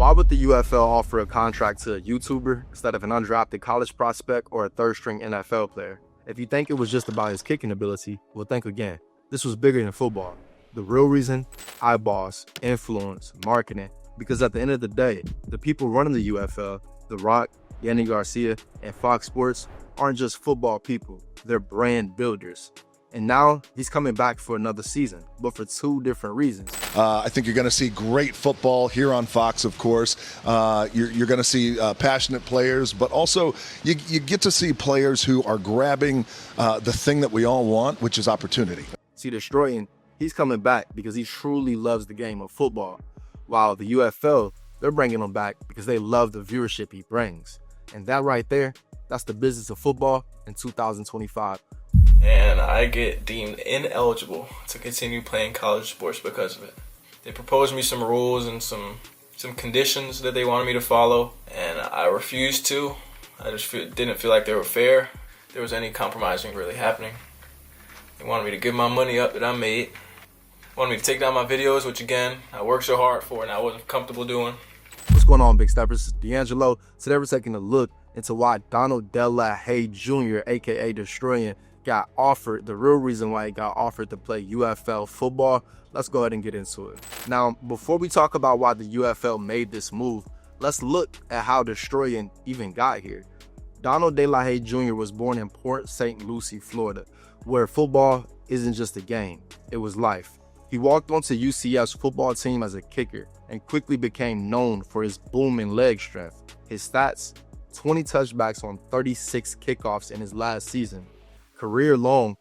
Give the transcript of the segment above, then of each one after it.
Why would the UFL offer a contract to a YouTuber instead of an undrafted college prospect or a third-string NFL player? If you think it was just about his kicking ability, well, think again. This was bigger than football. The real reason? Eyeballs, influence, marketing. Because at the end of the day, the people running the UFL, The Rock, Yanni Garcia, and Fox Sports aren't just football people. They're brand builders. And now he's coming back for another season, but for two different reasons. I think you're going to see great football here on Fox, of course. You're going to see passionate players, but also you get to see players who are grabbing the thing that we all want, which is opportunity. See, Deestroying, he's coming back because he truly loves the game of football, while the UFL, they're bringing him back because they love the viewership he brings. And that right there, that's the business of football in 2025. And I get deemed ineligible to continue playing college sports because of it. They proposed me some rules and some conditions that they wanted me to follow, and I refused to. I just didn't feel like they were fair. There was any compromising really happening. They wanted me to give my money up that I made. Wanted me to take down my videos, which again, I worked so hard for and I wasn't comfortable doing. What's going on, Big Steppers? It's D'Angelo. Today we're taking a look into why Donald Delahaye Jr., aka Deestroying, got offered, the real reason why he got offered to play UFL football. Let's go ahead and get into it. Now, before we talk about why the UFL made this move, let's look at how Deestroying even got here. Donald Delahaye Jr. was born in Port St. Lucie, Florida, where football isn't just a game, it was life. He walked onto UCF's football team as a kicker and quickly became known for his booming leg strength. His stats, 20 touchbacks on 36 kickoffs in his last season. Career-long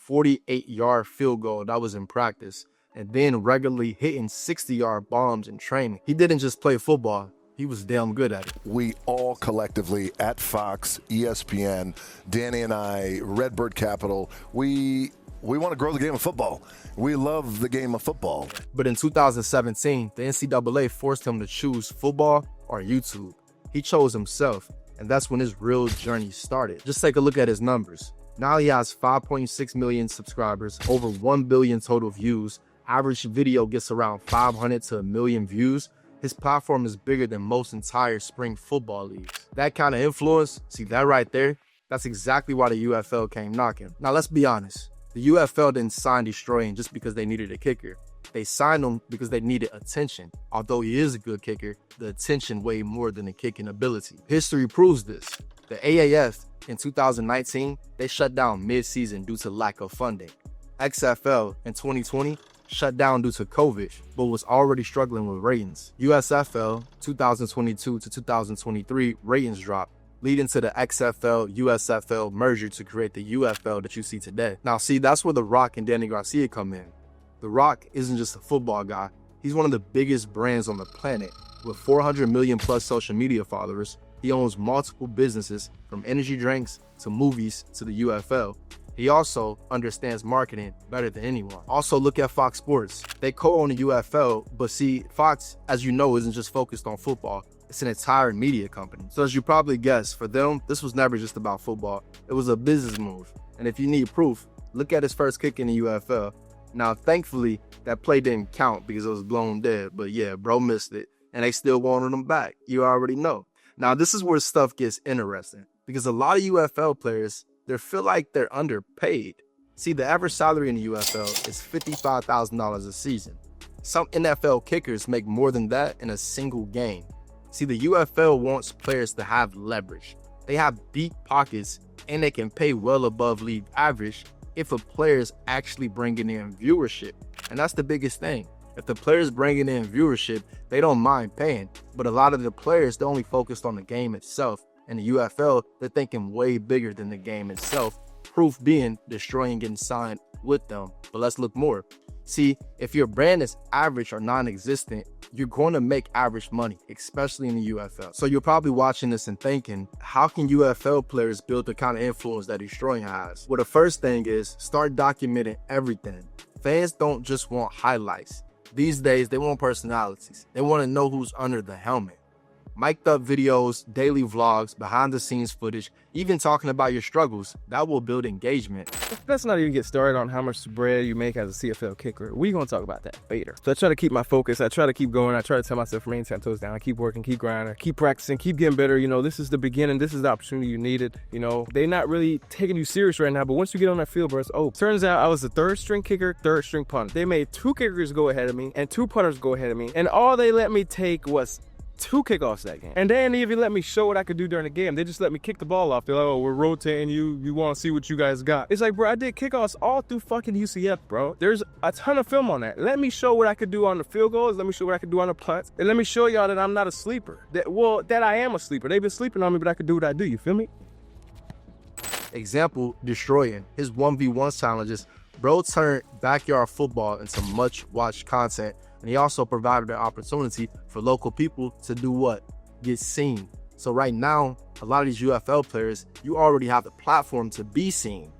48-yard field goal that was in practice, and then regularly hitting 60-yard bombs in training. He didn't just play football, he was damn good at it. We all collectively at Fox, ESPN, Danny and I, Redbird Capital, we want to grow the game of football. We love the game of football. But in 2017, the NCAA forced him to choose football or YouTube. He chose himself, and that's when his real journey started. Just take a look at his numbers. Now he has 5.6 million subscribers, over 1 billion total views. Average video gets around 500 to 1 million views. His platform is bigger than most entire spring football leagues. That kind of influence, see that right there? That's exactly why the UFL came knocking. Now let's be honest. The UFL didn't sign Deestroying just because they needed a kicker. They signed him because they needed attention. Although he is a good kicker, the attention weighed more than the kicking ability. History proves this. The AAF in 2019, they shut down mid-season due to lack of funding. XFL in 2020 shut down due to COVID, but was already struggling with ratings. USFL 2022 to 2023 ratings dropped, leading to the XFL-USFL merger to create the UFL that you see today. Now see, that's where The Rock and Yanni Garcia come in. The Rock isn't just a football guy, he's one of the biggest brands on the planet. With 400 million plus social media followers, he owns multiple businesses from energy drinks to movies to the UFL. He also understands marketing better than anyone. Also, look at Fox Sports. They co-own the UFL, but see, Fox, as you know, isn't just focused on football. It's an entire media company. So as you probably guessed, for them, this was never just about football. It was a business move. And if you need proof, look at his first kick in the UFL. Now, thankfully, that play didn't count because it was blown dead. But yeah, bro missed it. And they still wanted him back. You already know. Now, this is where stuff gets interesting. Because a lot of UFL players, they feel like they're underpaid. See, the average salary in the UFL is $55,000 a season. Some NFL kickers make more than that in a single game. See, the UFL wants players to have leverage. They have deep pockets and they can pay well above league average if a player is actually bringing in viewership. And that's the biggest thing. If the player's bringing in viewership, they don't mind paying. But a lot of the players, they're only focused on the game itself. And the UFL, they're thinking way bigger than the game itself. Proof being Deestroying getting signed with them. But let's look more. See, if your brand is average or non-existent, you're going to make average money, especially in the UFL. So you're probably watching this and thinking, how can UFL players build the kind of influence that Deestroying has? Well, the first thing is start documenting everything. Fans don't just want highlights. These days, they want personalities. They want to know who's under the helmet. Mic'd up videos, daily vlogs, behind the scenes footage, even talking about your struggles. That will build engagement. Let's not even get started on how much bread you make as a CFL kicker. We're going to talk about that later. So I try to keep my focus. I try to keep going. I try to tell myself, remain 10 toes down. Keep working, keep grinding, keep practicing, keep getting better. You know, this is the beginning. This is the opportunity you needed. You know, they're not really taking you serious right now, but once you get on that field, bro, it's over. Turns out I was the third string kicker, third string punter. They made 2 kickers go ahead of me and 2 punters go ahead of me. And all they let me take was 2 kickoffs that game. And they didn't even let me show what I could do during the game. They just let me kick the ball off. They're like, oh, we're rotating you. You want to see what you guys got. It's like, bro, I did kickoffs all through fucking UCF, bro. There's a ton of film on that. Let me show what I could do on the field goals. Let me show what I could do on the punts. And let me show y'all that I'm not a sleeper. That I am a sleeper. They've been sleeping on me, but I could do what I do. You feel me? Example, Deestroying. His 1v1 challenges. Bro turned backyard football into much watched content. And he also provided an opportunity for local people to do what? Get seen. So right now, a lot of these UFL players, you already have the platform to be seen.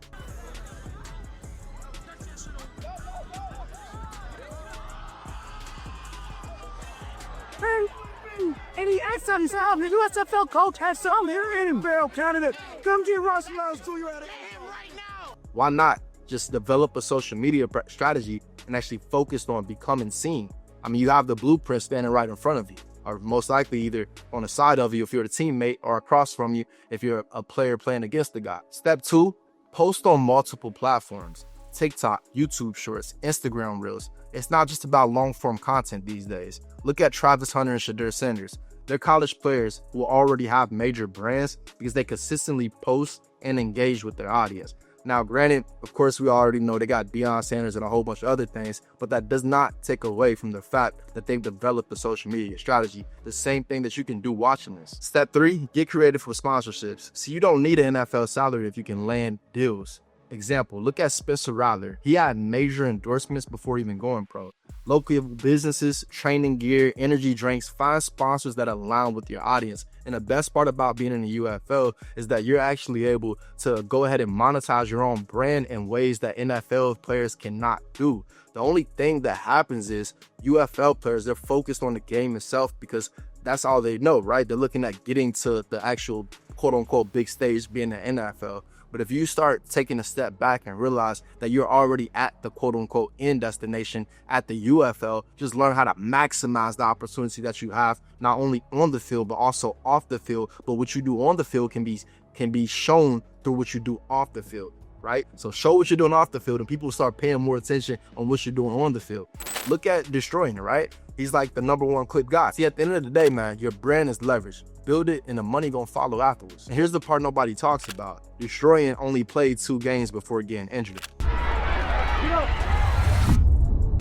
Any excellent job. The USFL coach has some here in barrel candidate. Come get Ross Miles to you at it right now. Why not just develop a social media strategy and actually focus on becoming seen? I mean, you have the blueprint standing right in front of you, or most likely either on the side of you if you're the teammate, or across from you if you're a player playing against the guy. Step 2, post on multiple platforms. TikTok, YouTube Shorts, Instagram Reels. It's not just about long-form content these days. Look at Travis Hunter and Shadur Sanders. They're college players who already have major brands because they consistently post and engage with their audience. Now, granted, of course, we already know they got Deion Sanders and a whole bunch of other things, but that does not take away from the fact that they've developed a social media strategy, the same thing that you can do watching this. Step 3, get creative with sponsorships. See, you don't need an NFL salary if you can land deals. Example, look at Spencer Rattler. He had major endorsements before even going pro. Local businesses, training gear, energy drinks, find sponsors that align with your audience. And the best part about being in the UFL is that you're actually able to go ahead and monetize your own brand in ways that NFL players cannot do. The only thing that happens is UFL players, they're focused on the game itself because that's all they know, right? They're looking at getting to the actual quote unquote big stage, being the NFL. But if you start taking a step back and realize that you're already at the quote unquote end destination at the UFL, just learn how to maximize the opportunity that you have, not only on the field, but also off the field. But what you do on the field can be shown through what you do off the field, right? So show what you're doing off the field and people start paying more attention on what you're doing on the field. Look at Deestroying, right? He's like the #1 clip guy. See, at the end of the day, man, your brand is leverage. Build it and the money gonna follow afterwards. And here's the part nobody talks about. Deestroying only played 2 games before getting injured.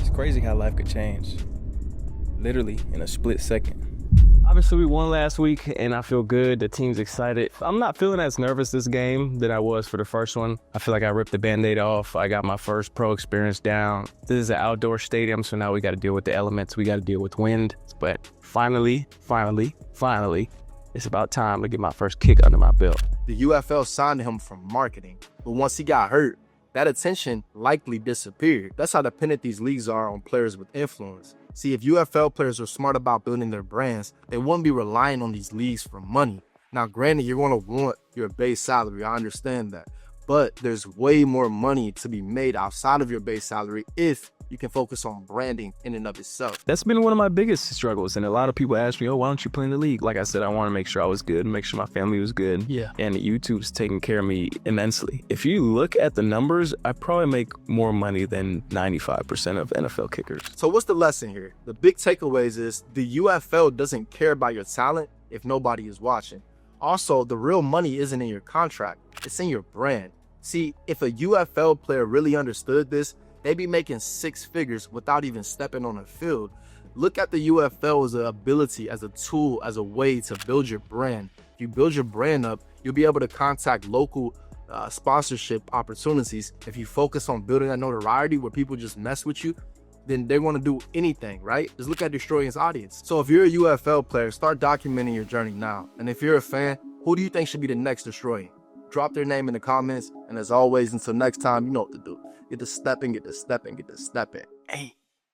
It's crazy how life could change, literally in a split second. Obviously, we won last week, and I feel good. The team's excited. I'm not feeling as nervous this game than I was for the first one. I feel like I ripped the Band-Aid off. I got my first pro experience down. This is an outdoor stadium, so now we got to deal with the elements. We got to deal with wind. But finally, it's about time to get my first kick under my belt. The UFL signed him from marketing, but once he got hurt, that attention likely disappeared. That's how dependent these leagues are on players with influence. See, if UFL players are smart about building their brands, they wouldn't be relying on these leagues for money. Now, granted, you're going to want your base salary. I understand that. But there's way more money to be made outside of your base salary if you can focus on branding in and of itself. That's been one of my biggest struggles. And a lot of people ask me, oh, why don't you play in the league? Like I said, I want to make sure I was good, make sure my family was good. Yeah. And YouTube's taking care of me immensely. If you look at the numbers, I probably make more money than 95% of NFL kickers. So what's the lesson here? The big takeaways is the UFL doesn't care about your talent if nobody is watching. Also, the real money isn't in your contract, it's in your brand. See, if a UFL player really understood this, they'd be making 6 figures without even stepping on the field. Look at the UFL as an ability, as a tool, as a way to build your brand. If you build your brand up, you'll be able to contact local sponsorship opportunities. If you focus on building that notoriety where people just mess with you, then they're going to do anything, right? Just look at Deestroying's audience. So if you're a UFL player, start documenting your journey now. And if you're a fan, who do you think should be the next Deestroying? Drop their name in the comments. And as always, until next time, you know what to do. Get to stepping, get to stepping, get to stepping. Hey.